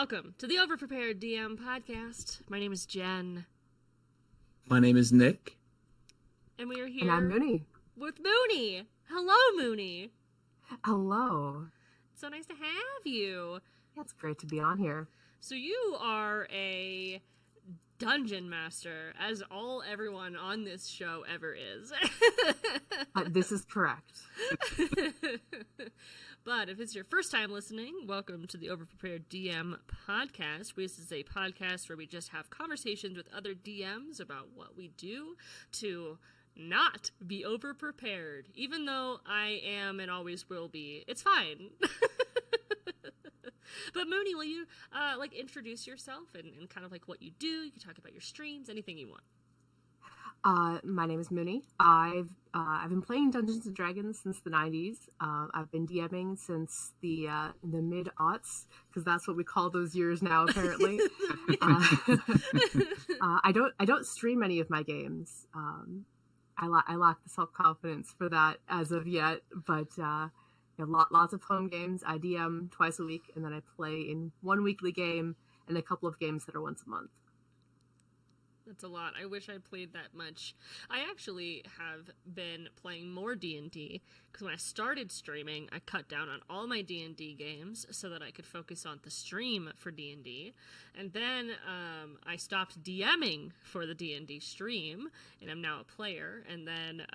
Welcome to the Overprepared DM podcast. My name is Jen. My name is Nick. And we are here. And I'm Moony. With Moony. Hello, Moony. Hello. It's so nice to have you. Yeah, it's great to be on here. So you are a dungeon master, as everyone on this show ever is. This is correct. But if it's your first time listening, welcome to the Overprepared DM podcast. This is a podcast where we just have conversations with other DMs about what we do to not be overprepared. Even though I am and always will be, it's fine. But Moony, will you introduce yourself and kind of like what you do? You can talk about your streams, anything you want. My name is Moony. I've been playing Dungeons and Dragons since the 90s. I've been DMing since the mid-aughts, because that's what we call those years now, apparently. I don't stream any of my games. I lack the self-confidence for that as of yet, but lots of home games. I DM twice a week, and then I play in one weekly game and a couple of games that are once a month. That's a lot. I wish I played that much. I actually have been playing more D&D, because when I started streaming, I cut down on all my D&D games so that I could focus on the stream for D&D. And then I stopped DMing for the D&D stream, and I'm now a player. And then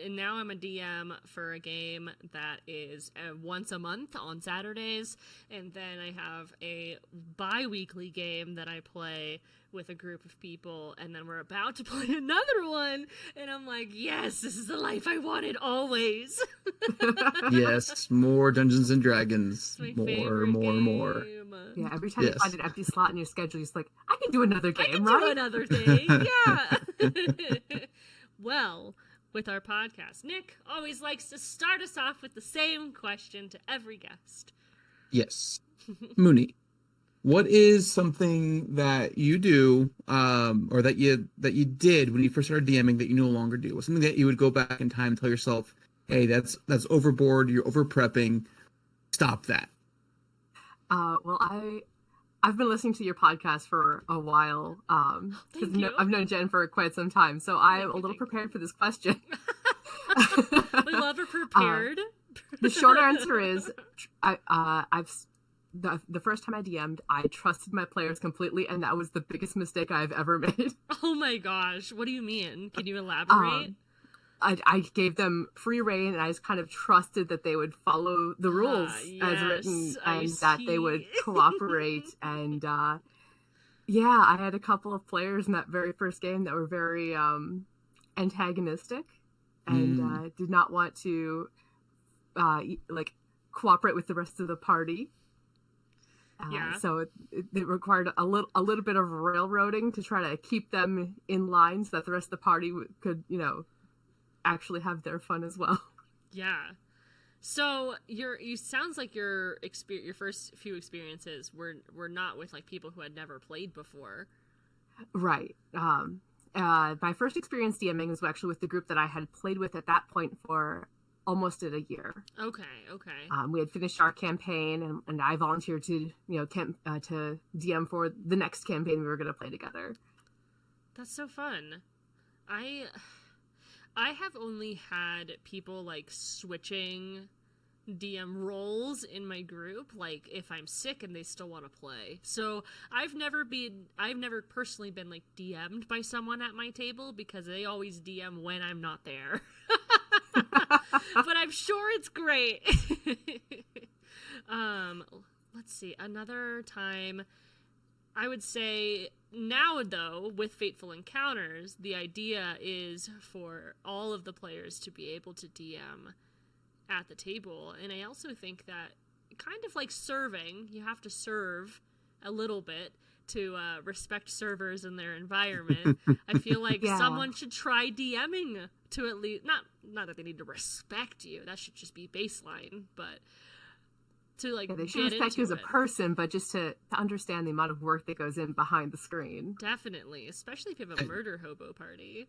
and now I'm a DM for a game that is once a month on Saturdays. And then I have a bi-weekly game that I play with a group of people, and then we're about to play another one, and I'm like, yes, this is the life I wanted always. Yes, more Dungeons and Dragons. More. Yeah, every time you find an empty slot in your schedule, you're just like, I can do another game, I can do another thing, yeah. Well, with our podcast, Nick always likes to start us off with the same question to every guest. Yes. Moony, what is something that you do, or that you did when you first started DMing that you no longer do? Something that you would go back in time and tell yourself, hey, that's overboard, you're over prepping, stop that. Well, I've been listening to your podcast for a while, because I've known Jen for quite some time, so I'm a little prepared for this question. We love her prepared. The short answer is, the first time I DM'd, I trusted my players completely, and that was the biggest mistake I've ever made. Oh my gosh, what do you mean? Can you elaborate? I gave them free reign, and I just kind of trusted that they would follow the rules as written, and that they would cooperate. And I had a couple of players in that very first game that were very antagonistic and did not want to cooperate with the rest of the party. So it required a little bit of railroading to try to keep them in line so that the rest of the party could, actually have their fun as well. Yeah. So you sounds like your first few experiences were not with like people who had never played before. Right. My first experience DMing was actually with the group that I had played with at that point for almost a year. Okay. We had finished our campaign, and I volunteered to to DM for the next campaign we were going to play together. That's so fun. I have only had people like switching DM roles in my group, like if I'm sick and they still want to play. So I've never personally been like DM'd by someone at my table, because they always DM when I'm not there. But I'm sure it's great. Let's see, another time, I would say now, though, with Fateful Encounters, the idea is for all of the players to be able to DM at the table. And I also think that kind of like serving, you have to serve a little bit to respect servers and their environment. I feel like someone should try DMing to at least, not that they need to respect you, that should just be baseline, but to like they should respect you as a person, but just to understand the amount of work that goes in behind the screen. Definitely, especially if you have a murder hobo party.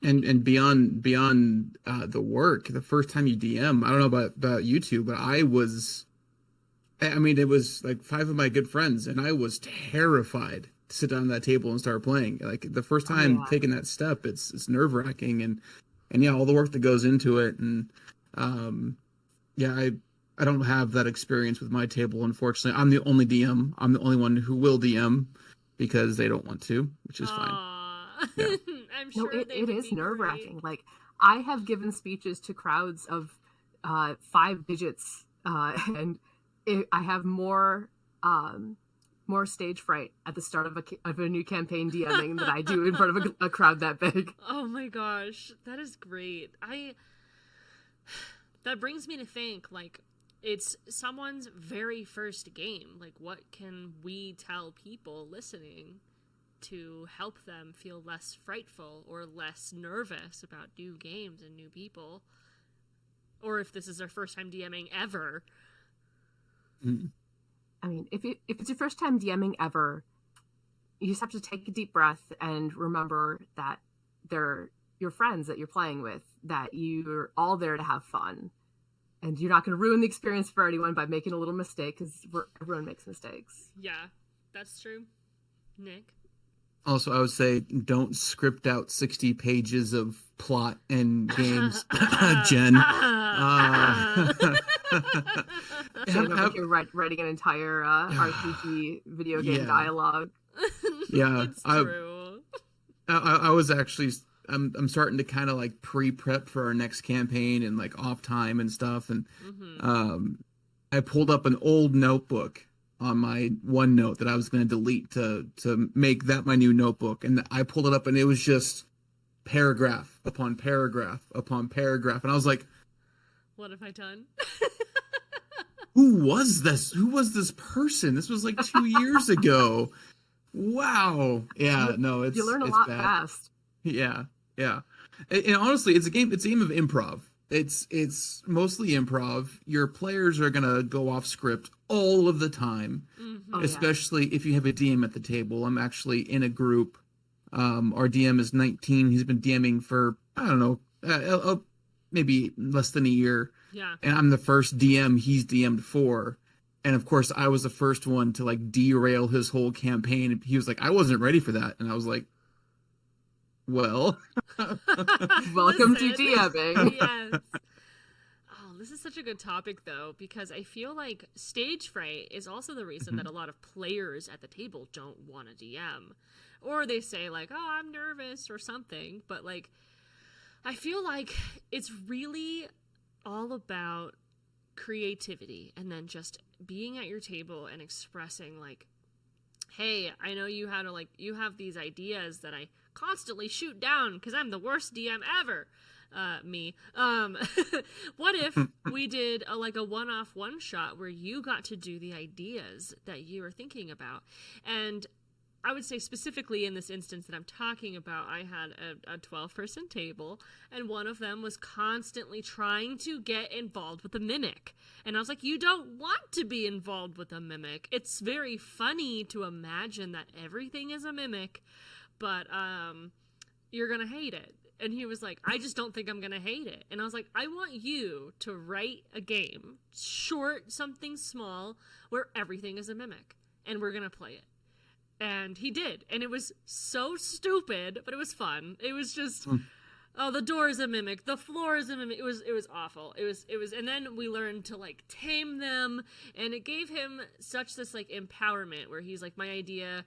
And beyond the work, the first time you DM, I don't know about you two, but I was I mean, it was like 5 of my good friends, and I was terrified to sit down at that table and start playing. Like the first time taking that step, it's nerve wracking, and yeah, all the work that goes into it, and yeah, I don't have that experience with my table, unfortunately. I'm the only DM. I'm the only one who will DM because they don't want to, which is fine. Yeah. I'm sure it is nerve wracking. Like I have given speeches to crowds of 5 digits, and I have more stage fright at the start of a new campaign DMing than I do in front of a crowd that big. Oh my gosh, that is great. That brings me to think, like, it's someone's very first game. Like, what can we tell people listening to help them feel less frightful or less nervous about new games and new people? Or if this is their first time DMing ever. I mean, if it's your first time DMing ever, you just have to take a deep breath and remember that they're your friends that you're playing with, that you're all there to have fun. And you're not going to ruin the experience for anyone by making a little mistake, because everyone makes mistakes. Yeah, that's true. Nick? Also, I would say don't script out 60 pages of plot and games, Jen. You're writing an entire RPG video game dialogue. Yeah, it's true. I was actually... I'm starting to kind of like pre-prep for our next campaign and like off time and stuff. And I pulled up an old notebook on my OneNote that I was going to delete to make that my new notebook. And I pulled it up and it was just paragraph upon paragraph upon paragraph. And I was like, what have I done? Who was this? Who was this person? This was like 2 years ago. Wow. Yeah, no, you learn a lot bad. Fast. Yeah. Yeah. And honestly, it's a game of improv. It's mostly improv. Your players are going to go off script all of the time, especially if you have a DM at the table. I'm actually in a group. Our DM is 19. He's been DMing for, I don't know, maybe less than a year. Yeah. And I'm the first DM he's DM'd for. And of course, I was the first one to like derail his whole campaign. He was like, I wasn't ready for that. And I was like, well, welcome to DMing. Yes. Oh, this is such a good topic, though, because I feel like stage fright is also the reason that a lot of players at the table don't want to DM. Or they say, like, oh, I'm nervous or something. But, like, I feel like it's really all about creativity and then just being at your table and expressing, like, hey, I know you have these ideas that I constantly shoot down because I'm the worst DM ever. Me. What if we did a one-off one-shot where you got to do the ideas that you were thinking about? And I would say specifically in this instance that I'm talking about, I had a 12-person table, and one of them was constantly trying to get involved with a mimic. And I was like, you don't want to be involved with a mimic. It's very funny to imagine that everything is a mimic, but you're going to hate it. And he was like, I just don't think I'm going to hate it. And I was like, I want you to write a game, short, something small, where everything is a mimic, and we're going to play it. And he did. And it was so stupid, but it was fun. It was just, oh, the door is a mimic. The floor is a mimic. It was awful. It was, and then we learned to like tame them. And it gave him such this like empowerment where he's like, my idea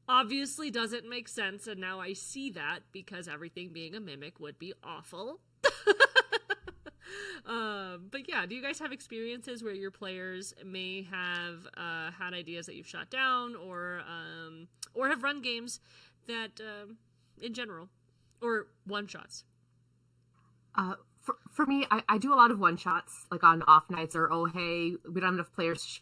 obviously doesn't make sense. And now I see that because everything being a mimic would be awful. But yeah, do you guys have experiences where your players may have had ideas that you've shot down, or have run games that, in general, or one shots? For me, I do a lot of one shots, like on off nights, or oh hey, we don't have enough players,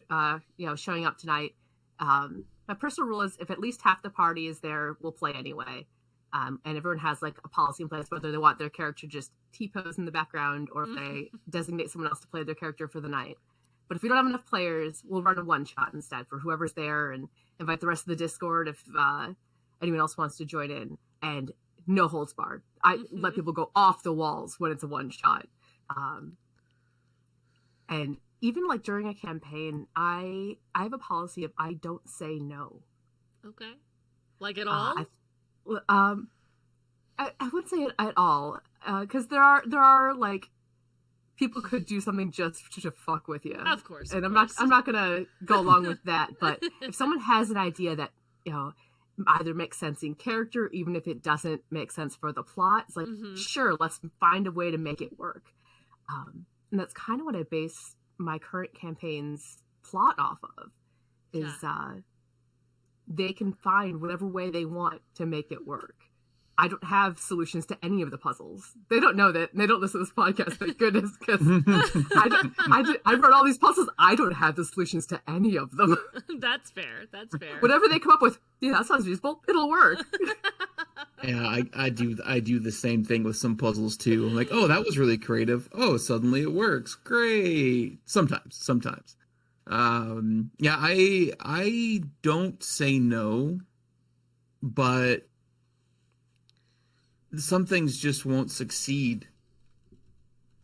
showing up tonight. My personal rule is if at least half the party is there, we'll play anyway. And everyone has like a policy in place whether they want their character just T-pose in the background or if they designate someone else to play their character for the night. But if we don't have enough players, we'll run a one-shot instead for whoever's there and invite the rest of the Discord if anyone else wants to join in. And no holds barred. I let people go off the walls when it's a one-shot. And even like during a campaign, I have a policy of I don't say no. Okay. Like at all? I wouldn't say it at all, because there are like people could do something just to fuck with you. Of course. And I'm not gonna go along with that. But if someone has an idea that, you know, either makes sense in character, even if it doesn't make sense for the plot, it's like, sure, let's find a way to make it work. And that's kind of what I base my current campaign's plot off of, is they can find whatever way they want to make it work. I don't have solutions to any of the puzzles. They don't know that. And they don't listen to this podcast, thank goodness, because I wrote all these puzzles. I don't have the solutions to any of them. That's fair. That's fair. Whatever they come up with, yeah, that sounds useful. It'll work. Yeah, I do the same thing with some puzzles too. I'm like, oh, that was really creative. Oh, suddenly it works. Great. Sometimes. Yeah, I don't say no, but some things just won't succeed.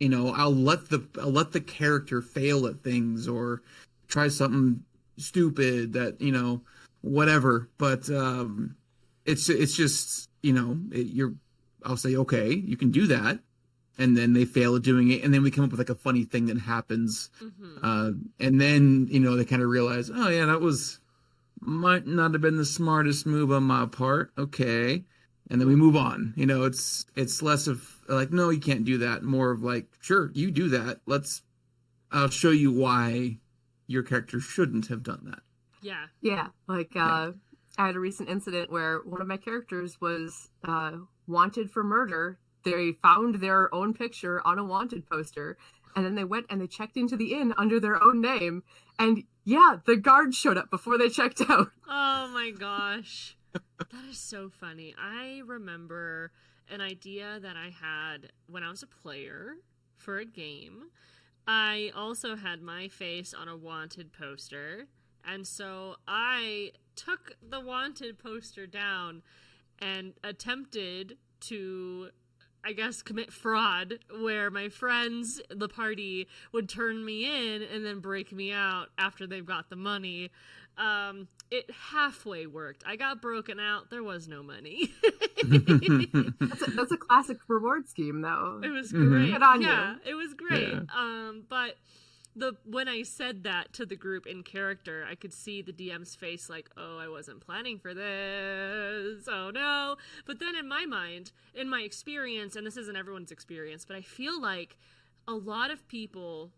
You know, I'll let the character fail at things or try something stupid that, you know, whatever. But it's just, you know, I'll say, okay, you can do that, and then they fail at doing it, and then we come up with like a funny thing that happens, and then, you know, they kind of realize, oh yeah, that might not have been the smartest move on my part. Okay. And then we move on. You know, it's less of like, no, you can't do that. More of like, sure, you do that. I'll show you why your character shouldn't have done that. Yeah. Yeah. Like, I had a recent incident where one of my characters was wanted for murder. They found their own picture on a wanted poster, and then they went and they checked into the inn under their own name. And yeah, the guard showed up before they checked out. Oh my gosh. That is so funny. I remember an idea that I had when I was a player for a game. I also had my face on a wanted poster, and so I took the wanted poster down and attempted to, I guess, commit fraud, where my friends, the party, would turn me in and then break me out after they've got the money. It halfway worked. I got broken out. There was no money. That's a classic reward scheme, though. It was great. Good on you. It was great. Yeah. But when I said that to the group in character, I could see the DM's face like, oh, I wasn't planning for this. Oh, no. But then in my mind, in my experience, and this isn't everyone's experience, but I feel like a lot of people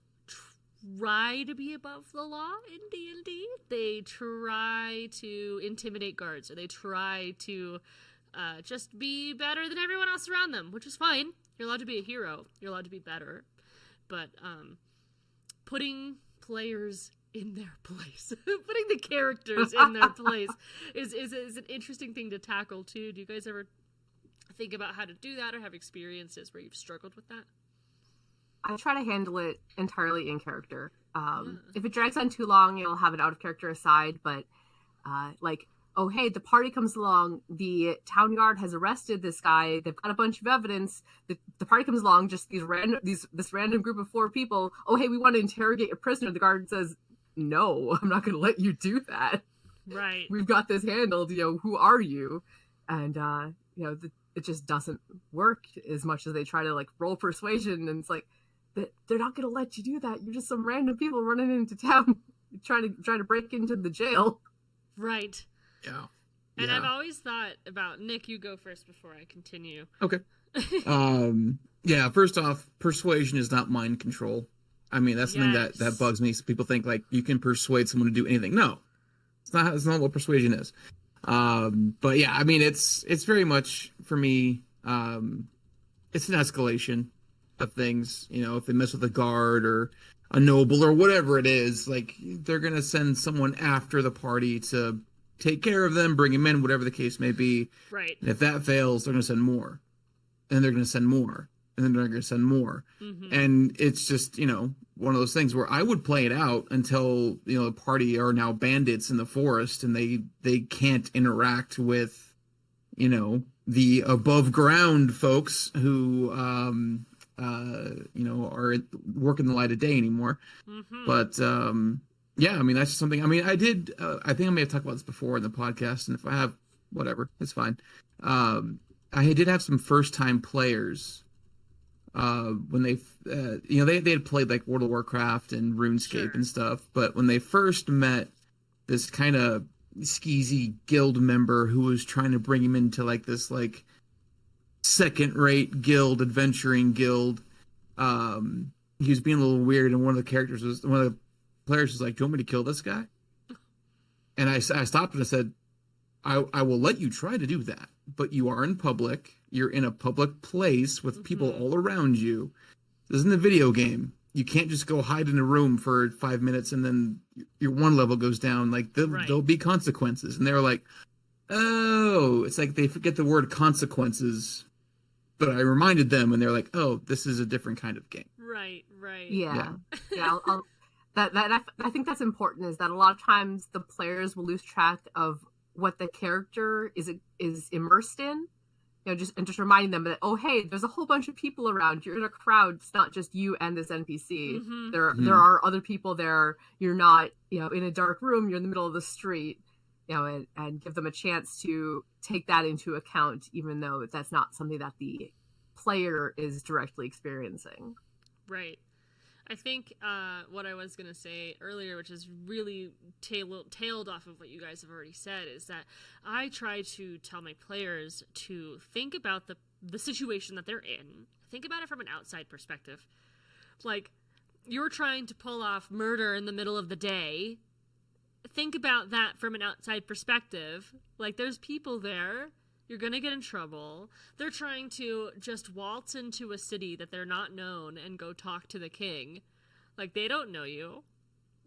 try to be above the law in D&D. They try to intimidate guards, or they try to just be better than everyone else around them, which is fine. You're allowed to be a hero. You're allowed to be better. But putting players in their place, putting the characters in their place is an interesting thing to tackle too. Do you guys ever think about how to do that, or have experiences where you've struggled with that? I try to handle it entirely in character. If it drags on too long, you'll have an out of character aside, but like, oh, hey, the party comes along, the town guard has arrested this guy, they've got a bunch of evidence, the party comes along, just this random group of 4 people, oh, hey, we want to interrogate a prisoner. The guard says, no, I'm not going to let you do that. Right. We've got this handled, you know, who are you? And, you know, it just doesn't work as much as they try to, like, roll persuasion, and it's like, they're not going to let you do that. You're just some random people running into town trying to break into the jail. Right. Yeah. And I've always thought about, Nick, you go first before I continue. Okay. Yeah, first off, persuasion is not mind control. I mean, that's something that bugs me. So people think like you can persuade someone to do anything. No. It's not what persuasion is. But yeah, I mean, it's very much for me, it's an escalation of things. You know, if they mess with a guard or a noble or whatever it is, like they're going to send someone after the party to take care of them, bring them in, whatever the case may be. Right. And if that fails, they're going to send more. And they're going to send more. And then they're going to send more. Mm-hmm. And it's just, you know, one of those things where I would play it out until, you know, the party are now bandits in the forest and they can't interact with, you know, the above ground folks who are work in the light of day anymore. But yeah, I mean, that's just something. I mean, I did. I think I may have talked about this before in the podcast, and if I have, whatever, it's fine. I did have some first time players when they had played like World of Warcraft and RuneScape and stuff, but when they first met this kind of skeezy guild member who was trying to bring him into like this like second-rate guild, adventuring guild, he was being a little weird, and one of the players was like, "Do you want me to kill this guy?" And I stopped and I said, I will let you try to do that, but you are in public. You're in a public place with people all around you. This isn't a video game. You can't just go hide in a room for 5 minutes and then your one level goes down. Like, there'll be consequences. And they were like, oh, it's like they forget the word consequences. But I reminded them, and they're like, oh, this is a different kind of game. Right. Yeah. I think that's important, is that a lot of times the players will lose track of what the character is immersed in. Just reminding them that, oh, hey, there's a whole bunch of people around. You're in a crowd. It's not just you and this NPC. There are other people there. You're not, in a dark room. You're in the middle of the street, and give them a chance to take that into account, even though that's not something that the player is directly experiencing. Right. I think what I was going to say earlier, which is really tailed off of what you guys have already said, is that I try to tell my players to think about the situation that they're in. Think about it from an outside perspective. Like, you're trying to pull off murder in the middle of the day. Think about that from an outside perspective. Like, there's people there. You're going to get in trouble. They're trying to just waltz into a city that they're not known and go talk to the king. Like, they don't know you.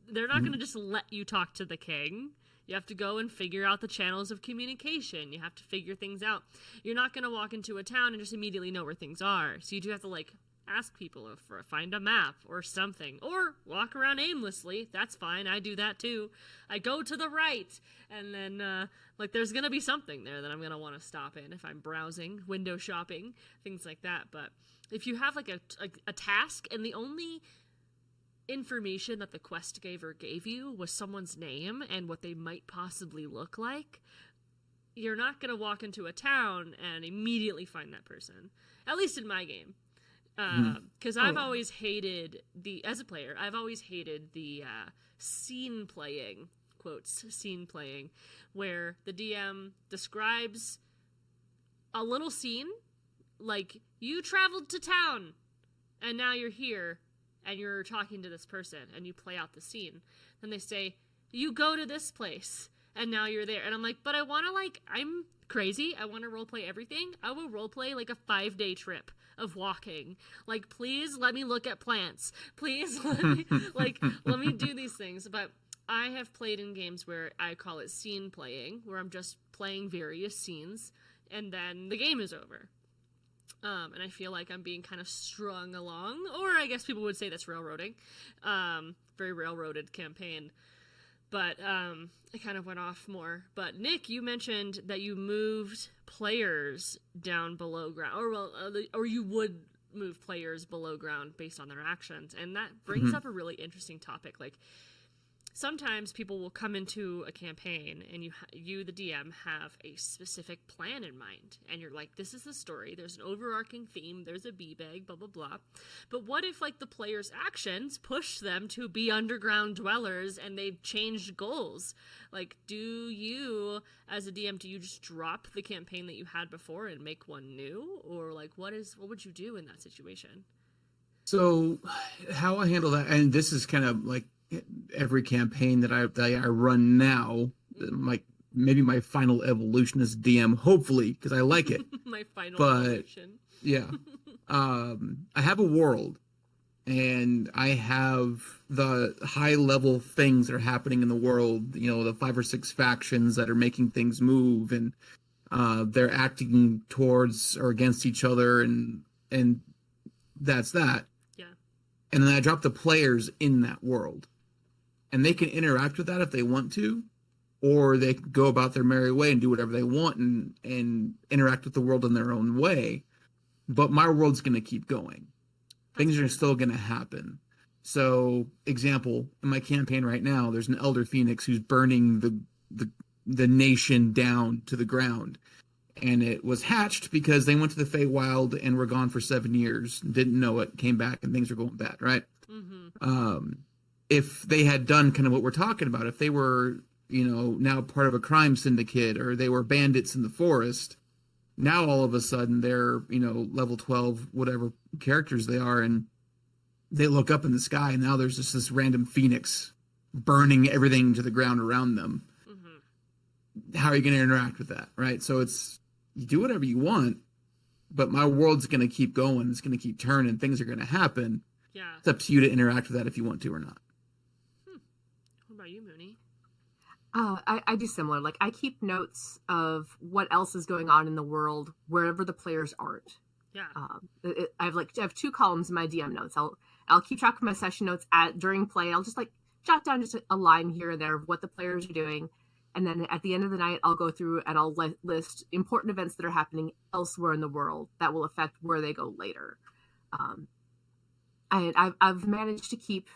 They're not going to just let you talk to the king. You have to go and figure out the channels of communication. You have to figure things out. You're not going to walk into a town and just immediately know where things are. So you do have to, like, ask people for find a map or something, or walk around aimlessly. That's fine. I do that too. I go to the right, and then there's gonna be something there that I'm gonna want to stop in if I'm browsing, window shopping, things like that. But if you have like a task, and the only information that the quest giver gave you was someone's name and what they might possibly look like, you're not gonna walk into a town and immediately find that person. At least in my game. Because I've always hated as a player, I've always hated the scene playing, quotes, scene playing, where the DM describes a little scene, like, you traveled to town, and now you're here, and you're talking to this person, and you play out the scene. Then they say, you go to this place, and now you're there. And I'm like, but I want to, I'm crazy. I want to roleplay everything. I will roleplay, a 5-day trip of walking. Please let me look at plants. Please let me, let me do these things. But I have played in games where I call it scene playing, where I'm just playing various scenes, and then the game is over. And I feel like I'm being kind of strung along, or I guess people would say that's railroading. Very railroaded campaign. But I kind of went off more. But Nick, you mentioned that you moved players down below ground, or you would move players below ground based on their actions, and that brings up a really interesting topic. Sometimes people will come into a campaign, and you, the DM, have a specific plan in mind, and you're like, this is the story, there's an overarching theme, there's a bag, blah, blah, blah. But what if, the player's actions push them to be underground dwellers, and they've changed goals? Do you, as a DM, do you just drop the campaign that you had before and make one new? Or, what would you do in that situation? So, how I handle that, and this is kind of, every campaign that I run now, maybe my final evolution as DM, hopefully, because I like it. My final evolution. Yeah. I have a world, and I have the high level things that are happening in the world, the 5 or 6 factions that are making things move, and they're acting towards or against each other, and that's that. Yeah. And then I drop the players in that world. And they can interact with that if they want to, or they can go about their merry way and do whatever they want and interact with the world in their own way. But my world's going to keep going. things are still going to happen. So, example, in my campaign right now, there's an Elder Phoenix who's burning the nation down to the ground. And it was hatched because they went to the Feywild and were gone for 7 years, didn't know it, came back, and things were going bad, right? Mm-hmm. If they had done kind of what we're talking about, if they were, now part of a crime syndicate, or they were bandits in the forest, now all of a sudden they're, level 12, whatever characters they are, and they look up in the sky, and now there's just this random phoenix burning everything to the ground around them. Mm-hmm. How are you going to interact with that, right? So you do whatever you want, but my world's going to keep going. It's going to keep turning. Things are going to happen. Yeah. It's up to you to interact with that if you want to or not. What about you, Moony? I do similar. Like, I keep notes of what else is going on in the world wherever the players aren't. Yeah. I have 2 columns in my DM notes. I'll keep track of my session notes during play. I'll just jot down just a line here and there of what the players are doing. And then at the end of the night, I'll go through and I'll list important events that are happening elsewhere in the world that will affect where they go later. I've managed to keep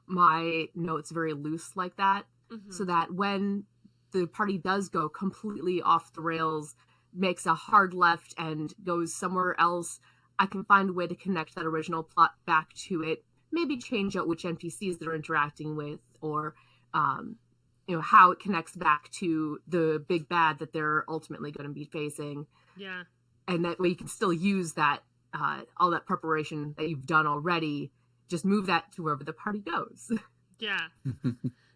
my notes very loose like that, mm-hmm. so that when the party does go completely off the rails, makes a hard left and goes somewhere else, I can find a way to connect that original plot back to it, maybe change out which NPCs they're interacting with, or how it connects back to the big bad that they're ultimately going to be facing. Yeah. And that way you can still use that, all that preparation that you've done already, just move that to wherever the party goes. Yeah.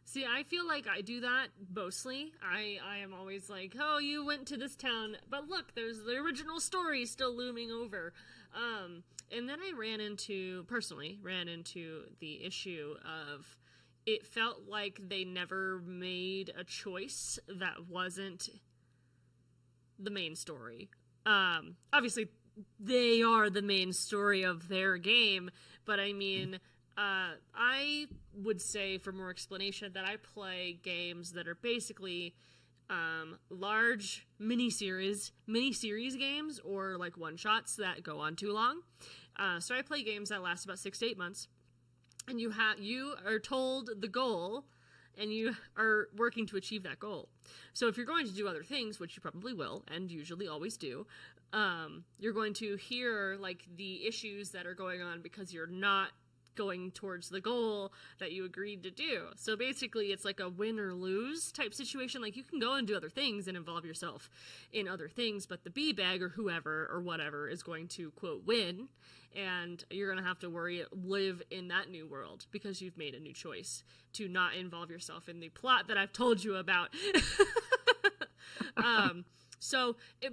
See, I feel like I do that mostly. I am always like, oh, you went to this town, but look, there's the original story still looming over. And then I personally ran into the issue of, it felt like they never made a choice that wasn't the main story. Obviously, they are the main story of their game, but I mean, I would say, for more explanation, that I play games that are basically large miniseries games, or like one-shots that go on too long. So I play games that last about 6 to 8 months. And you are told the goal, and you are working to achieve that goal. So if you're going to do other things, which you probably will, and usually always do, you're going to hear like the issues that are going on because you're not going towards the goal that you agreed to do. So basically it's like a win or lose type situation. Like, you can go and do other things and involve yourself in other things, but the B-bag or whoever or whatever is going to, quote, win, and you're going to have to live in that new world because you've made a new choice to not involve yourself in the plot that I've told you about.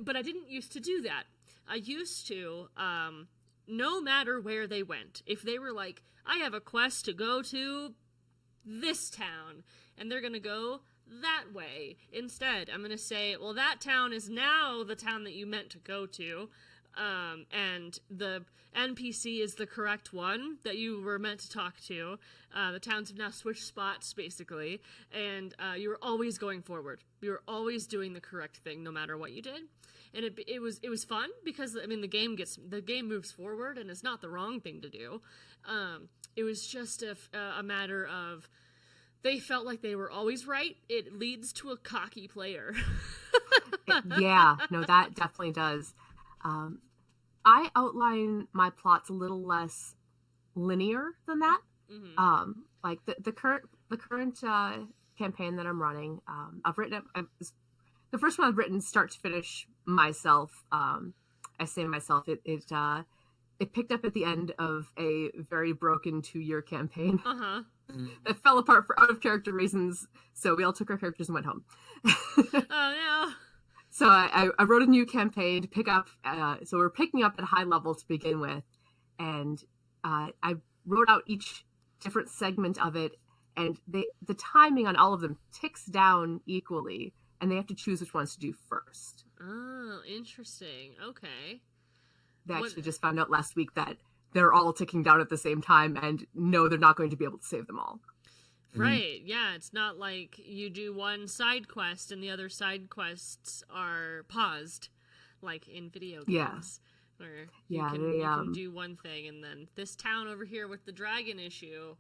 But I didn't used to do that. I used to, no matter where they went, if they were like, I have a quest to go to this town, and they're going to go that way instead, I'm going to say, well, that town is now the town that you meant to go to, and the NPC is the correct one that you were meant to talk to. The towns have now switched spots, basically, and you were always going forward. You were always doing the correct thing, no matter what you did. And it was fun because, I mean, the game moves forward, and it's not the wrong thing to do. It was just a matter of, they felt like they were always right. It leads to a cocky player. Yeah, no, that definitely does. I outline my plots a little less linear than that. Mm-hmm. Like the current campaign that I'm running, I've written the first one I've written start to finish myself. I say myself. It picked up at the end of a very broken 2-year campaign. Uh-huh. That fell apart for out of character reasons. So we all took our characters and went home. Oh no. So I wrote a new campaign to pick up. So we're picking up at a high level to begin with, and I wrote out each different segment of it, and the timing on all of them ticks down equally, and they have to choose which ones to do first. Oh, interesting. Okay. They actually just found out last week that they're all ticking down at the same time, and no, they're not going to be able to save them all. Right, yeah, it's not like you do one side quest and the other side quests are paused, like in video games. Or Yeah, you can do one thing, and then this town over here with the dragon issue,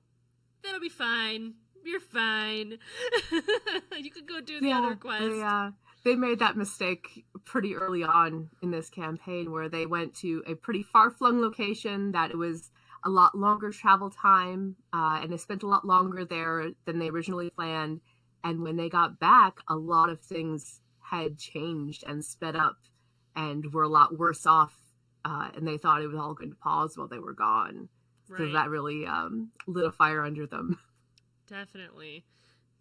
that'll be fine. You're fine. You could go do the other quest. They made that mistake pretty early on in this campaign where they went to a pretty far-flung location that it was a lot longer travel time, and they spent a lot longer there than they originally planned. And when they got back, a lot of things had changed and sped up and were a lot worse off, and they thought it was all going to pause while they were gone. Right. So that really lit a fire under them. Definitely.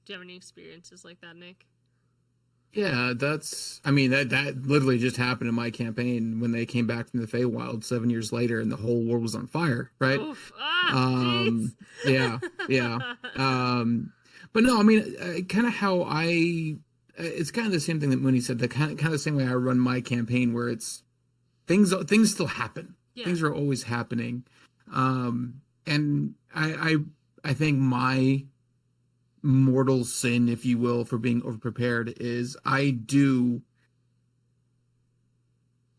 Do you have any experiences like that, Nick? Yeah, that literally just happened in my campaign when they came back from the Feywild 7 years later and the whole world was on fire, right? Oof. Yeah. But no, I mean, kind of how it's kind of the same thing that Moony said, the kind of the same way I run my campaign, where it's things still happen. Yeah. Things are always happening. And I think my mortal sin, if you will, for being overprepared is I do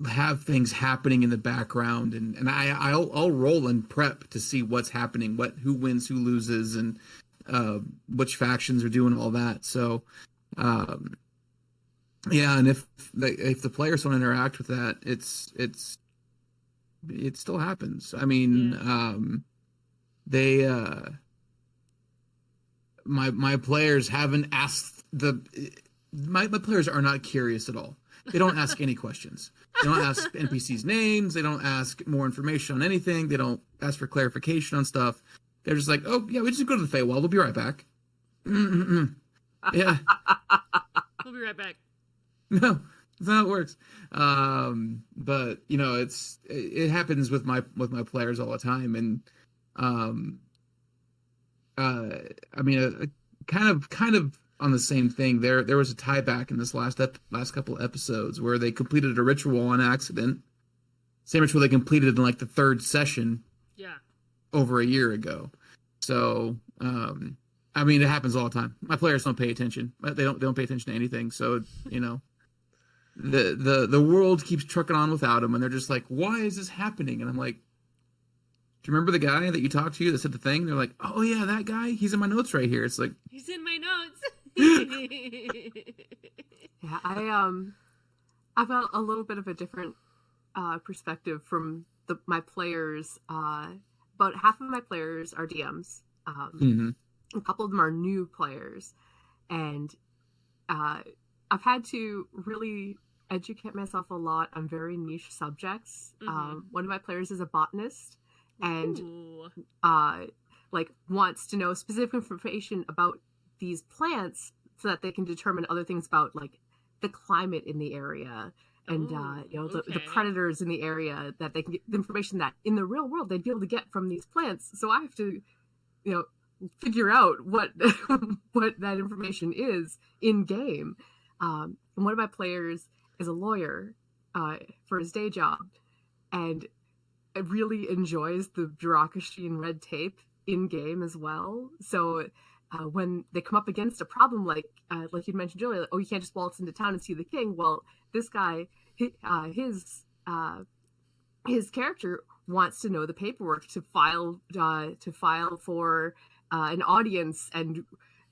have things happening in the background, and I'll roll and prep to see what's happening, who wins, who loses, and which factions are doing all that. So yeah, and if the players don't interact with that, it still happens. I mean, my players haven't asked my players are not curious at all. They don't ask any questions. They don't ask NPCs names. They don't ask more information on anything. They don't ask for clarification on stuff. They're just like, oh yeah, we just go to the Feywild. We'll be right back. Yeah. We'll be right back. No, that's not how it works. But you know, it happens with my players all the time, and I mean, kind of on the same thing. There was a tie back in this last couple of episodes where they completed a ritual on accident. Same ritual they completed in like the third session. Yeah. Over a year ago. So, I mean, it happens all the time. My players don't pay attention. They don't pay attention to anything. So, you know, the world keeps trucking on without them, and they're just like, why is this happening? And I'm like, do you remember the guy that you talked to that said the thing? And they're like, oh yeah, that guy. He's in my notes right here. It's like, he's in my notes. Yeah, I've got a little bit of a different perspective from my players. About half of my players are DMs. A couple of them are new players, and I've had to really educate myself a lot on very niche subjects. One of my players is a botanist, and like wants to know specific information about these plants so that they can determine other things about like the climate in the area and the predators in the area, that they can get the information that in the real world they'd be able to get from these plants. So I have to, figure out what what that information is in game. And one of my players is a lawyer for his day job, and it really enjoys the bureaucracy and red tape in game as well. So when they come up against a problem like you mentioned earlier, you can't just waltz into town and see the king. Well, this guy, his character wants to know the paperwork to file for an audience, and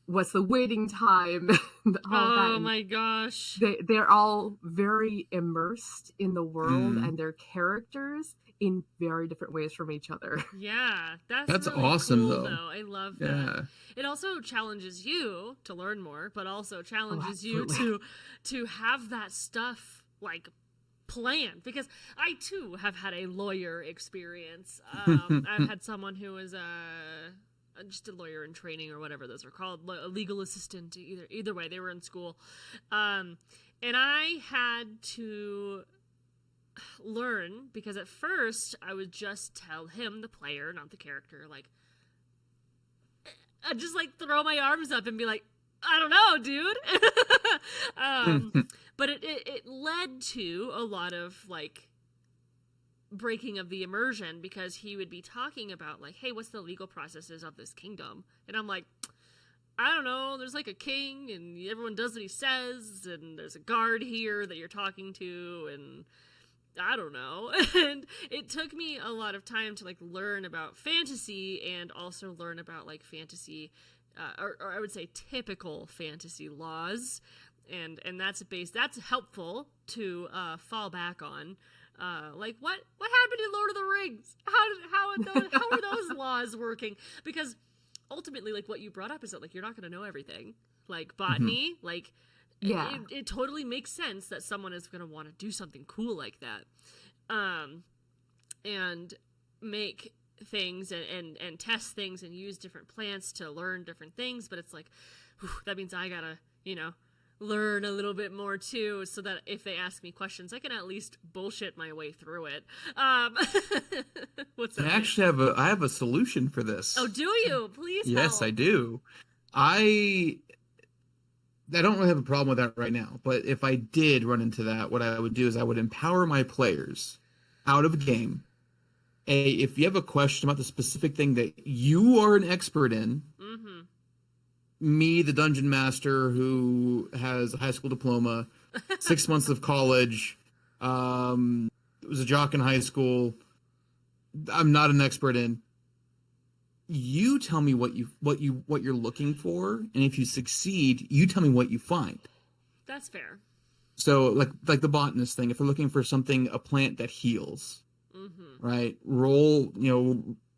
what's the waiting time. And all that. Oh my gosh! They're all very immersed in the world and their characters in very different ways from each other. Yeah, that's really awesome, cool, though. I love that. Yeah. It also challenges you to learn more, but also challenges you to have that stuff like planned, because I too have had a lawyer experience. I've had someone who was just a lawyer in training, or whatever those are called, a legal assistant. Either way, they were in school, and I had to learn, because at first I would just tell him, the player, not the character, like I'd just like throw my arms up and be like, I don't know, dude. But it led to a lot of like breaking of the immersion, because he would be talking about like, hey, what's the legal processes of this kingdom? And I'm like, I don't know, there's like a king and everyone does what he says, and there's a guard here that you're talking to, and I don't know. And it took me a lot of time to like learn about fantasy and also learn about like fantasy, or I would say typical fantasy laws, and that's helpful to fall back on. Like what happened in Lord of the Rings? How are those laws working? Because ultimately, like what you brought up is that like you're not going to know everything. Like botany, like. Yeah, it totally makes sense that someone is going to want to do something cool like that, and make things and test things and use different plants to learn different things. But it's like, whew, that means I gotta, learn a little bit more too, so that if they ask me questions, I can at least bullshit my way through it. What's up? I have a solution for this. Oh, do you? Please. Yes, help. I do. I don't really have a problem with that right now, but if I did run into that, what I would do is I would empower my players out of a game. If you have a question about the specific thing that you are an expert in, me, the dungeon master who has a high school diploma, 6 months of college, was a jock in high school, I'm not an expert in. You tell me what you're looking for, and if you succeed, you tell me what you find. That's fair. So like the botanist thing, if they're looking for a plant that heals, right? Roll a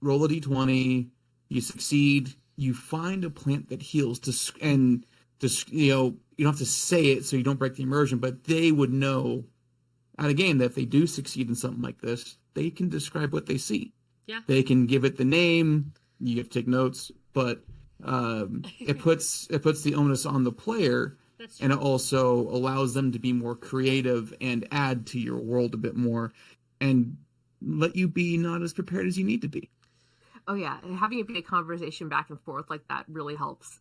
d20, you succeed, you find a plant that heals, you don't have to say it so you don't break the immersion, but they would know at a game that if they do succeed in something like this, they can describe what they see. Yeah. They can give it the name. You have to take notes, but it puts the onus on the player, and it also allows them to be more creative and add to your world a bit more, and let you be not as prepared as you need to be. Oh yeah, and having it be a conversation back and forth like that really helps.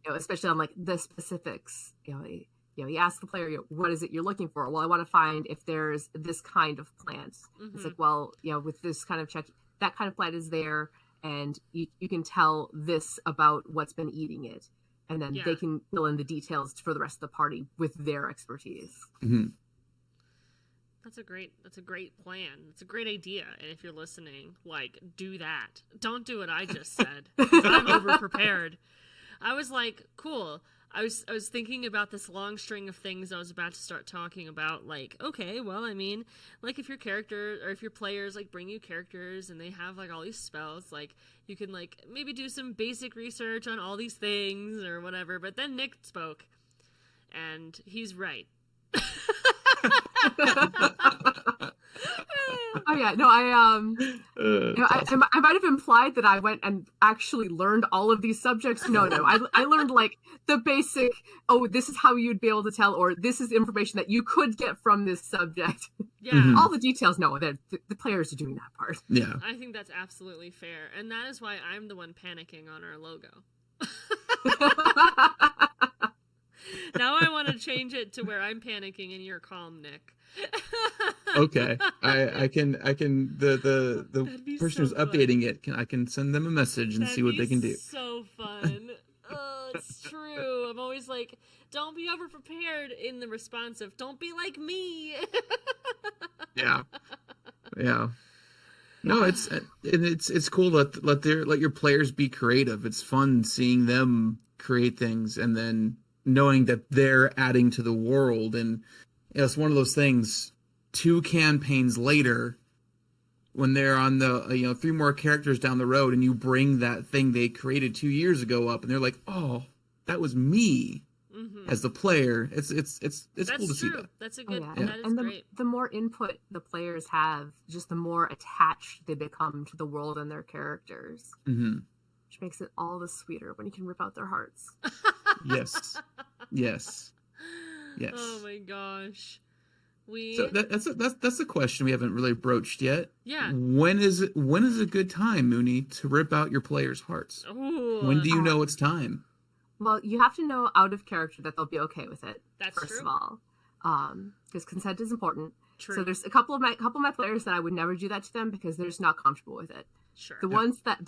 Especially on like the specifics. You ask the player, what is it you're looking for? Well, I want to find if there's this kind of plant. It's like, well, with this kind of check, that kind of plant is there. And you can tell this about what's been eating it. And then they can fill in the details for the rest of the party with their expertise. That's a great plan. It's a great idea. And if you're listening, like, do that. Don't do what I just said. I'm overprepared. I was like, cool. I was thinking about this long string of things I was about to start talking about. Like, okay, well, I mean, like if your character or if your players like bring you characters and they have like all these spells, like you can like maybe do some basic research on all these things or whatever. But then Nick spoke, and he's right. Oh yeah, no, I might have implied that I went and actually learned all of these subjects. No, I learned like the basic. Oh, this is how you'd be able to tell, or this is information that you could get from this subject. Yeah, all the details. No, the players are doing that part. Yeah, I think that's absolutely fair, and that is why I'm the one panicking on our logo. Now I want to change it to where I'm panicking and you're calm, Nick. Okay, I can the person who's updating it I can send them a message and see what they can do. So fun. Oh, it's true. I'm always like, don't be overprepared in the responsive. Don't be like me. Yeah. No, it's cool to let your players be creative. It's fun seeing them create things and then knowing that they're adding to the world. And it's one of those things, 2 campaigns later, when they're on the 3 more characters down the road and you bring that thing they created 2 years ago up and they're like, oh, that was me as the player. It's cool to see that. That's a good that is and great. The more input the players have, just the more attached they become to the world and their characters. Which makes it all the sweeter when you can rip out their hearts. Yes. Oh my gosh. So that's a question we haven't really broached yet. Yeah. When is a good time, Moony, to rip out your players' hearts? Ooh. When do you know it's time? Well, you have to know out of character that they'll be okay with it. That's first true. of all, because consent is important. True. So there's a couple of my players that I would never do that to them because they're just not comfortable with it. Sure. The ones that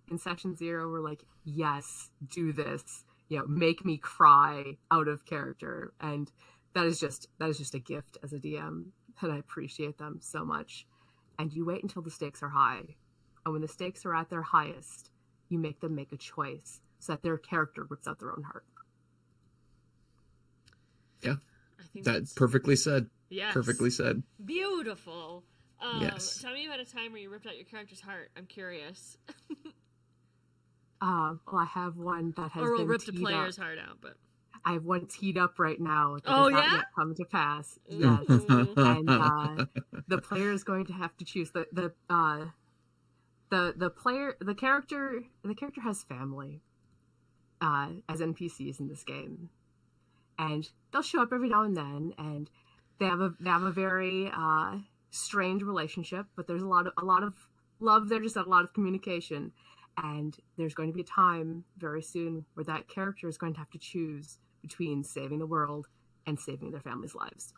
in Section 0 were like, yes, do this. Make me cry out of character. And that is just a gift as a DM, and I appreciate them so much. And you wait until the stakes are high, and when the stakes are at their highest, you make them make a choice so that their character rips out their own heart. Yeah, I think that's perfectly said. Yes. Perfectly said. Beautiful. Yes. Tell me about a time where you ripped out your character's heart. I'm curious. Well, I have one that has or been ripped a teed player's up. heart out, but I have one teed up right now that Oh, has not yeah? yet come to pass. Ooh. Yes, and the player is going to have to choose the character. The character has family as NPCs in this game, and they'll show up every now and then, and they have a very strained relationship, but there's a lot of love there, just a lot of communication. And there's going to be a time very soon where that character is going to have to choose between saving the world and saving their family's lives.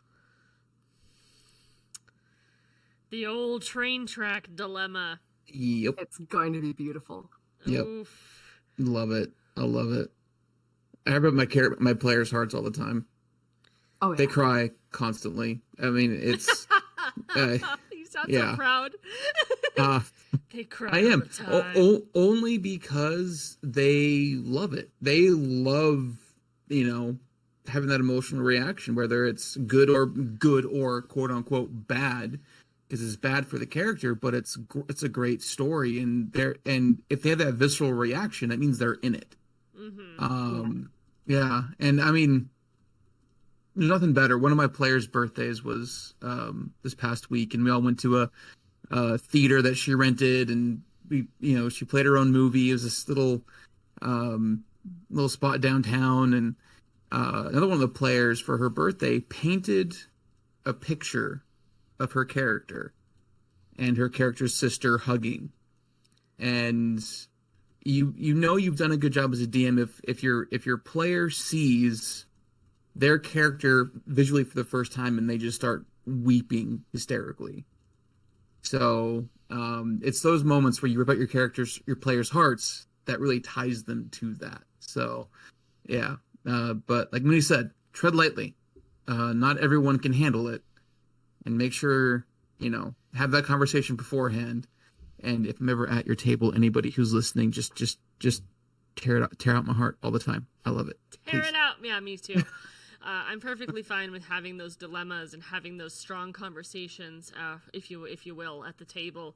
The old train track dilemma. Yep. It's going to be beautiful. Yep. Oof. Love it. I love it. I rip my players' hearts all the time. Oh, yeah. They cry constantly. I mean, it's... You sound so proud. They cry. I am all the time. only because they love it. They love, having that emotional reaction, whether it's good or quote unquote bad, because it's bad for the character, but it's a great story, and if they have that visceral reaction, that means they're in it. Mm-hmm. Yeah, and I mean, there's nothing better. One of my players' birthdays was this past week, and we all went to a theater that she rented, and she played her own movie. It was this little spot downtown, and another one of the players for her birthday painted a picture of her character and her character's sister hugging, and you've done a good job as a DM if your player sees their character visually for the first time and they just start weeping hysterically. So it's those moments where you rip out your players' hearts that really ties them to that. So yeah, but like Moony said, tread lightly. Not everyone can handle it, and make sure have that conversation beforehand. And if I'm ever at your table, anybody who's listening, just tear out my heart all the time. I love it. Tear it out. Yeah, me too. I'm perfectly fine with having those dilemmas and having those strong conversations, if you will, at the table.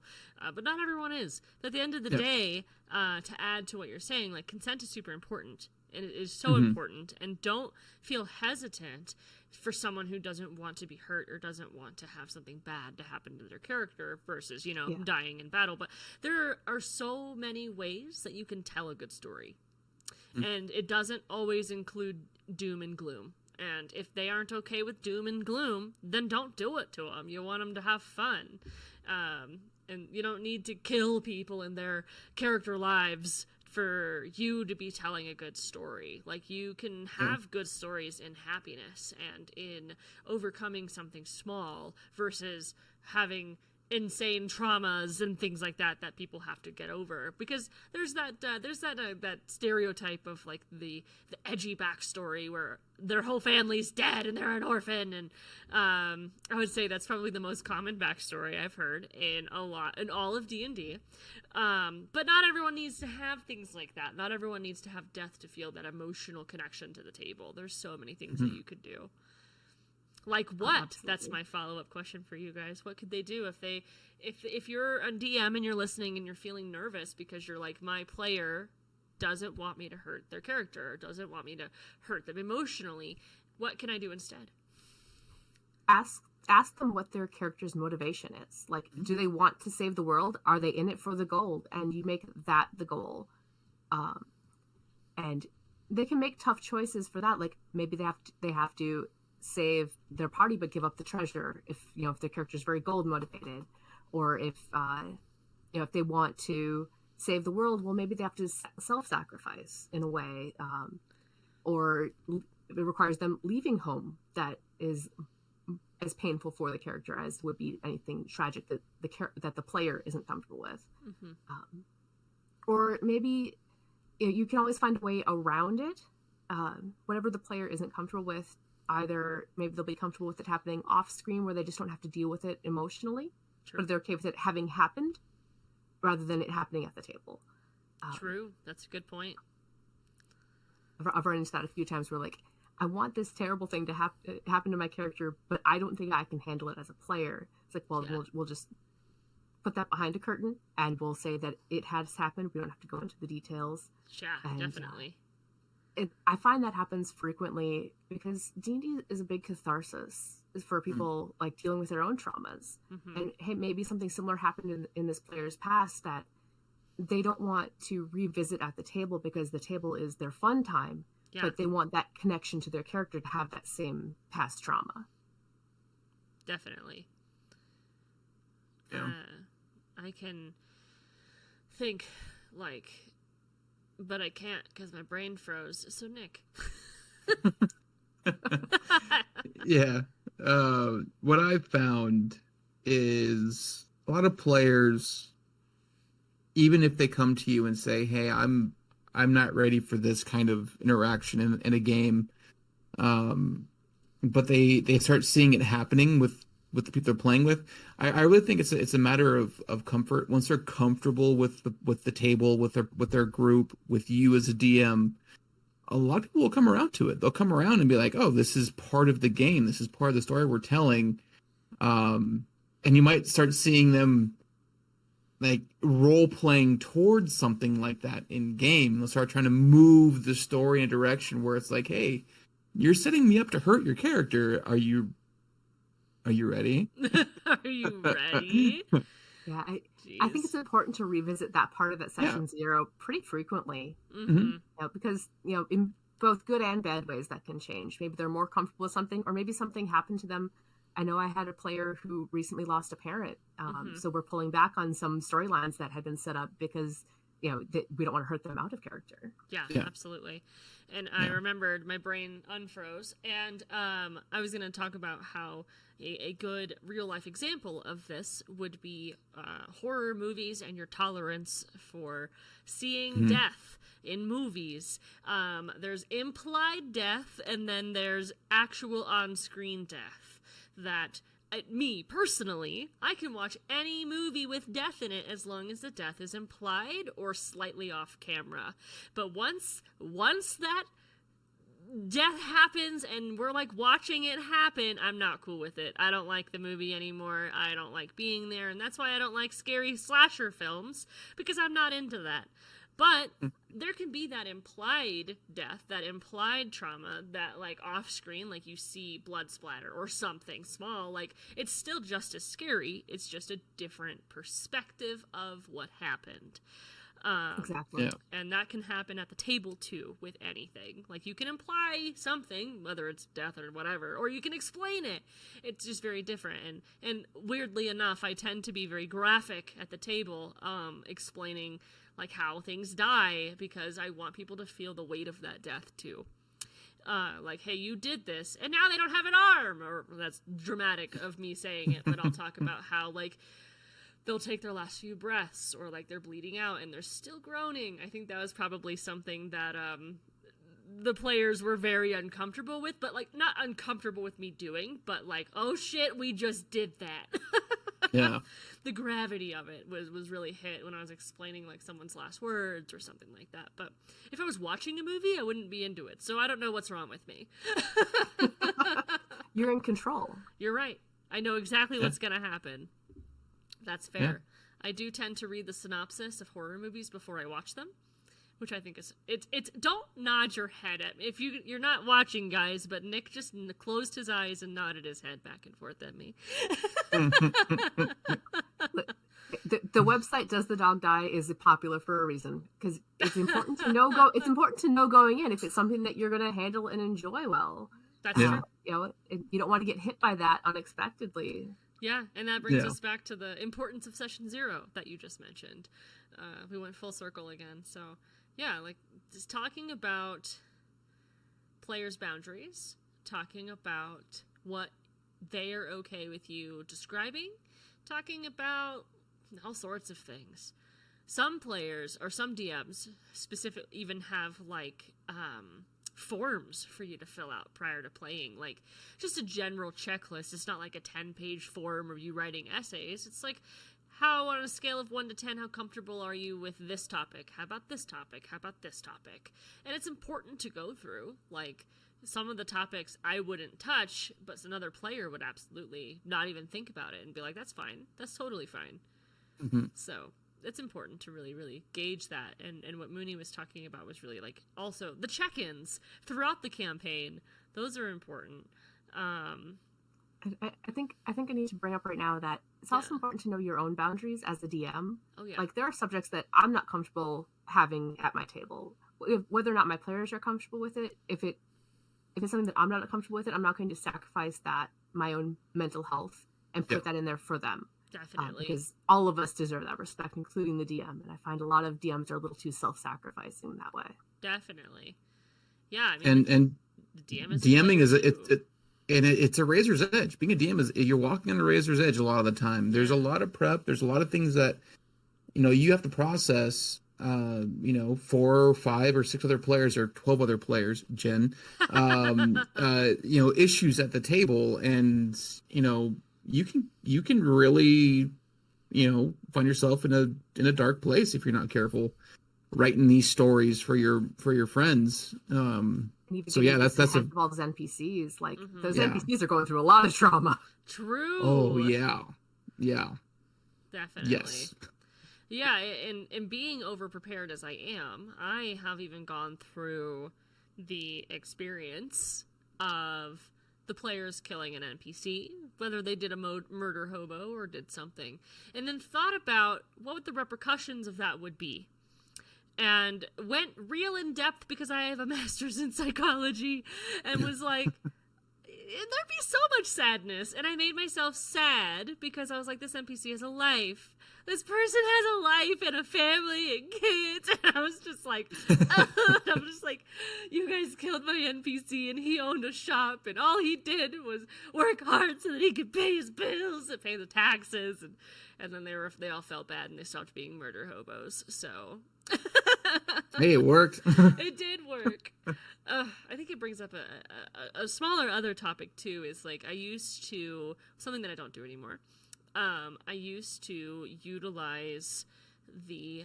But not everyone is. But at the end of the day, to add to what you're saying, like, consent is super important. And it is so important. And don't feel hesitant for someone who doesn't want to be hurt or doesn't want to have something bad to happen to their character versus, dying in battle. But there are so many ways that you can tell a good story. And it doesn't always include doom and gloom. And if they aren't okay with doom and gloom, then don't do it to them. You want them to have fun. And you don't need to kill people in their character lives for you to be telling a good story. Like, you can have good stories in happiness and in overcoming something small versus having insane traumas and things like that people have to get over, because there's that stereotype of like the edgy backstory where their whole family's dead and they're an orphan, and I would say that's probably the most common backstory I've heard in all of D&D. But not everyone needs to have things like that. Not everyone needs to have death to feel that emotional connection to the table. There's so many things that you could do. Like what? That's my follow-up question for you guys. What could they do if you're a DM and you're listening and you're feeling nervous because you're like, my player doesn't want me to hurt their character, or doesn't want me to hurt them emotionally? What can I do instead? Ask them what their character's motivation is. Like, do they want to save the world? Are they in it for the gold? And you make that the goal. And they can make tough choices for that. Like, maybe they have to save their party but give up the treasure if their character is very gold motivated, or if they want to save the world, well, maybe they have to self-sacrifice in a way, or it requires them leaving home that is as painful for the character as would be anything tragic that the player isn't comfortable with. Or maybe you can always find a way around it. Whatever the player isn't comfortable with, either maybe they'll be comfortable with it happening off screen where they just don't have to deal with it emotionally, but they're okay with it having happened rather than it happening at the table. True. That's a good point. I've run into that a few times where, like, I want this terrible thing to happen to my character, but I don't think I can handle it as a player. It's like, well, we'll just put that behind a curtain and we'll say that it has happened. We don't have to go into the details. Yeah, and, definitely. I find that happens frequently because D&D is a big catharsis for people like dealing with their own traumas. And hey, maybe something similar happened in this player's past that they don't want to revisit at the table because the table is their fun time, but they want that connection to their character to have that same past trauma. Definitely. Yeah. I can think, like, but I can't because my brain froze. So, Nick. Yeah. What I've found is a lot of players, even if they come to you and say, hey, I'm not ready for this kind of interaction in a game, but they start seeing it happening with the people they're playing with, I really think it's a matter of comfort. Once they're comfortable with the table, with their group, with you as a DM, a lot of people will come around to it. They'll come around and be like, oh, this is part of the game. This is part of the story we're telling. And you might start seeing them like role playing towards something like that in game. They'll start trying to move the story in a direction where it's like, hey, you're setting me up to hurt your character. Are you ready? Are you ready? Yeah, I think it's important to revisit that part of that session 0 pretty frequently. Because, in both good and bad ways that can change. Maybe they're more comfortable with something, or maybe something happened to them. I know I had a player who recently lost a parent. So we're pulling back on some storylines that had been set up because, we don't want to hurt them out of character. Yeah. Absolutely. And I remembered my brain unfroze. And I was going to talk about how a good real life example of this would be horror movies and your tolerance for seeing death in movies. There's implied death and then there's actual on-screen death. That me personally, I can watch any movie with death in it as long as the death is implied or slightly off camera. But once that death happens and we're like watching it happen, I'm not cool with it. I don't like the movie anymore. I don't like being there, and that's why I don't like scary slasher films, because I'm not into that. But there can be that implied death, that implied trauma, that like off screen, like you see blood splatter or something small, like it's still just as scary. It's just a different perspective of what happened. Exactly. Yeah. And that can happen at the table too with anything. Like you can imply something, whether it's death or whatever, or you can explain it. It's just very different. And weirdly enough, I tend to be very graphic at the table, explaining like how things die, because I want people to feel the weight of that death too. Like, hey, you did this, and now they don't have an arm, or that's dramatic of me saying it, but I'll talk about how, like, they'll take their last few breaths, or, like, they're bleeding out, and they're still groaning. I think that was probably something that, the players were very uncomfortable with, but, like, not uncomfortable with me doing, but, like, oh shit, we just did that. Yeah. The gravity of it was really hit when I was explaining like someone's last words or something like that. But if I was watching a movie, I wouldn't be into it. So I don't know what's wrong with me. You're in control. You're right. I know exactly what's going to happen. That's fair. Yeah. I do tend to read the synopsis of horror movies before I watch them, which I think is it's don't nod your head at me if you're not watching, guys, but Nick just closed his eyes and nodded his head back and forth at me. The website "Does the Dog Die" is popular for a reason, because it's important to know going in if it's something that you're going to handle and enjoy well. That's true. You don't want to get hit by that unexpectedly. Yeah, and that brings us back to the importance of session 0 that you just mentioned. We went full circle again. So yeah, like just talking about players' boundaries, talking about what they are okay with you describing, talking about all sorts of things. Some players or some DMs specifically even have like forms for you to fill out prior to playing, like just a general checklist. It's not like a 10-page form of you writing essays. It's like, how, on a scale of 1 to 10, how comfortable are you with this topic? How about this topic? How about this topic? And it's important to go through. Like, some of the topics I wouldn't touch, but another player would absolutely not even think about it and be like, that's fine. That's totally fine. Mm-hmm. So it's important to really, really gauge that. And what Moony was talking about was really, like, also the check-ins throughout the campaign. Those are important. I think I need to bring up right now that it's also important to know your own boundaries as a DM. Oh, yeah. Like, there are subjects that I'm not comfortable having at my table. Whether or not my players are comfortable with it, if it's something that I'm not comfortable with it, I'm not going to sacrifice that, my own mental health, and put that in there for them. Definitely. Because all of us deserve that respect, including the DM. And I find a lot of DMs are a little too self-sacrificing that way. Definitely. Yeah, I mean, and the DM is DMing is it's a razor's edge. Being a DM is, you're walking on a razor's edge a lot of the time. There's a lot of prep. There's a lot of things that, you have to process. 4 or 5 or 6 other players or 12 other players, Jen, issues at the table, and you can really find yourself in a dark place if you're not careful writing these stories for your friends. So yeah, that's all those NPCs, like those NPCs are going through a lot of trauma. True. Oh yeah. Definitely. Yes. Yeah, and being overprepared as I am, I have even gone through the experience of the players killing an NPC, whether they did a murder hobo or did something, and then thought about what the repercussions of that would be. And went real in depth because I have a master's in psychology, and was like, there'd be so much sadness. And I made myself sad because I was like, this NPC has a life. This person has a life and a family and kids. And I was just like, I'm just like, you guys killed my NPC and he owned a shop and all he did was work hard so that he could pay his bills and pay the taxes. And then they all felt bad and they stopped being murder hobos. So hey, it worked. It did work. I think it brings up a smaller other topic too, is like, I used to, something that I don't do anymore. I used to utilize the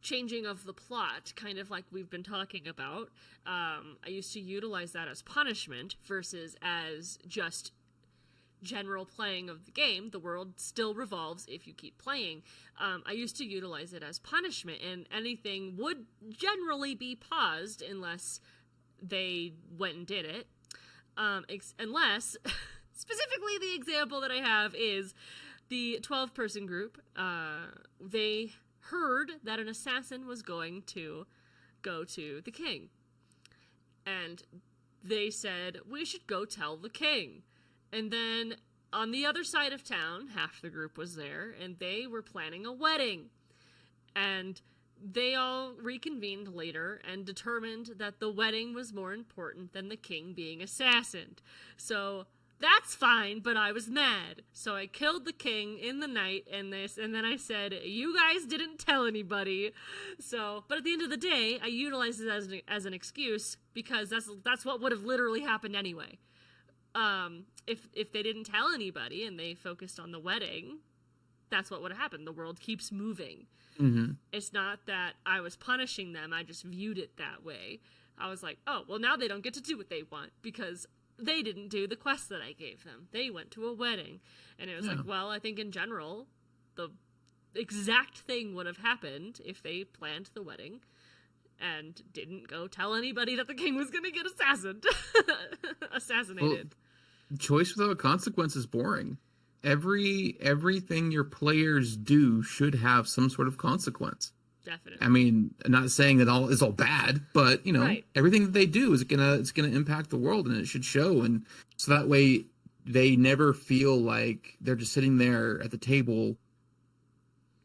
changing of the plot, kind of like we've been talking about. I used to utilize that as punishment versus as just general playing of the game. The world still revolves if you keep playing. I used to utilize it as punishment, and anything would generally be paused unless they went and did it. Unless, specifically the example that I have is the 12-person group. They heard that an assassin was going to go to the king. And they said, we should go tell the king. And then on the other side of town, half the group was there, and they were planning a wedding. And they all reconvened later and determined that the wedding was more important than the king being assassinated. So that's fine, but I was mad. So I killed the king in the night and then I said, you guys didn't tell anybody. So, but at the end of the day, I utilized it as an excuse because that's what would have literally happened anyway. If they didn't tell anybody and they focused on the wedding, that's what would have happened. The world keeps moving. Mm-hmm. It's not that I was punishing them. I just viewed it that way. I was like, oh, well, now they don't get to do what they want because they didn't do the quest that I gave them. They went to a wedding. And it was like, well, I think in general, the exact thing would have happened if they planned the wedding and didn't go tell anybody that the king was going to get assassinated. Well, choice without consequence is boring. Everything your players do should have some sort of consequence. Definitely. I mean, I'm not saying that all is all bad, but right. Everything that they do is gonna impact the world, and it should show. And so that way, they never feel like they're just sitting there at the table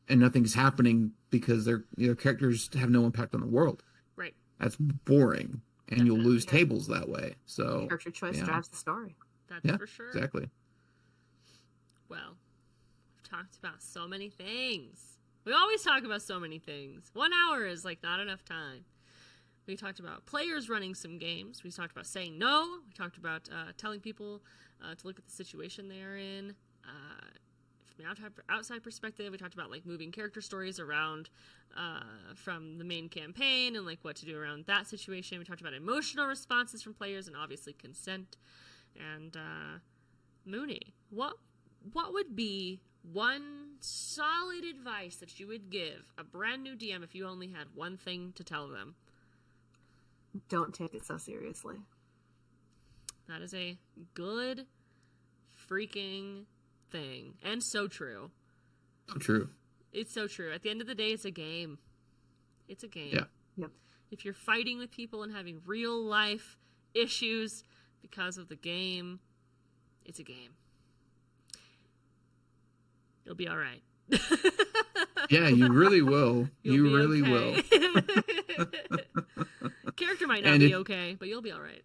and nothing's happening because their characters have no impact on the world. Right. That's boring, and you'll lose tables that way. So character choice drives the story. That's for sure. Exactly. Well, we've talked about so many things. We always talk about so many things. 1 hour is like not enough time. We talked about players running some games. We talked about saying no. We talked about telling people to look at the situation they are in. From an outside perspective, we talked about like moving character stories around from the main campaign and like what to do around that situation. We talked about emotional responses from players and obviously consent. And Moony, what would be one solid advice that you would give a brand new DM if you only had one thing to tell them? Don't take it so seriously. That is a good freaking thing. And so true. So true. It's so true. At the end of the day, it's a game. It's a game. Yeah. Yep. If you're fighting with people and having real life issues because of the game, it's a game. You'll be all right. Yeah, you really will. You really will. Character might not be okay, but you'll be all right.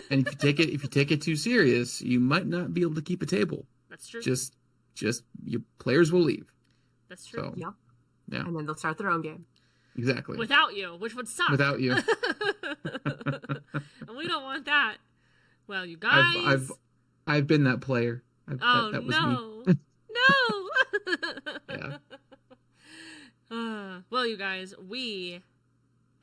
And if you take it too serious, you might not be able to keep a table. That's true. Just your players will leave. That's true. So, yep. Yeah. And then they'll start their own game. Exactly. Without you, which would suck. Without you. And we don't want that. Well, you guys. I've been that player. That was no. me. No. Yeah. Well, you guys, we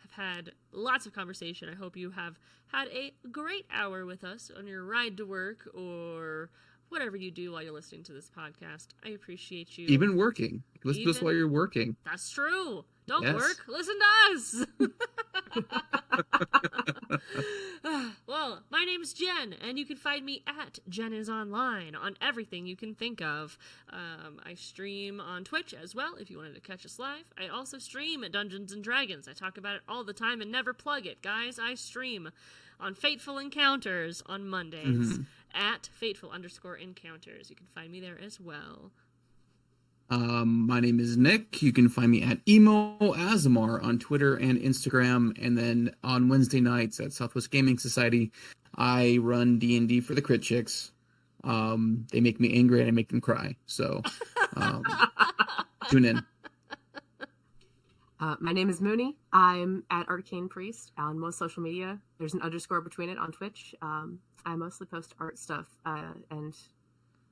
have had lots of conversation. I hope you have had a great hour with us on your ride to work or whatever you do while you're listening to this podcast. I appreciate you. Even working. Listen to us while you're working. That's true. Don't Yes. work. Listen to us. Well, my name's Jen, and you can find me at Jen is Online on everything you can think of. I stream on Twitch as well if you wanted to catch us live. I also stream at Dungeons and Dragons. I talk about it all the time and never plug it, guys. I stream on Fateful Encounters on Mondays at Fateful_Encounters. You can find me there as well. My name is Nick. You can find me at EmoAasimar on Twitter and Instagram. And then on Wednesday nights at Southwest Gaming Society, I run D&D for the Crit Chicks. They make me angry and I make them cry. So tune in. My name is Moony. I'm at Arcane Priest on most social media. There's an underscore between it on Twitch. I mostly post art stuff and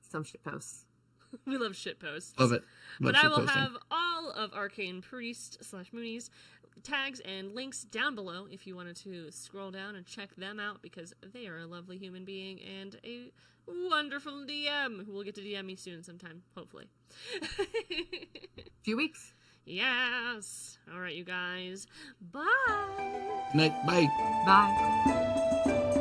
some shit posts. We love shit posts. Love it. But I will have all of Arcane Priest / Moony's tags and links down below if you wanted to scroll down and check them out because they are a lovely human being and a wonderful DM who will get to DM me soon sometime, hopefully. Few weeks. Yes. All right, you guys. Bye. Good night. Bye. Bye.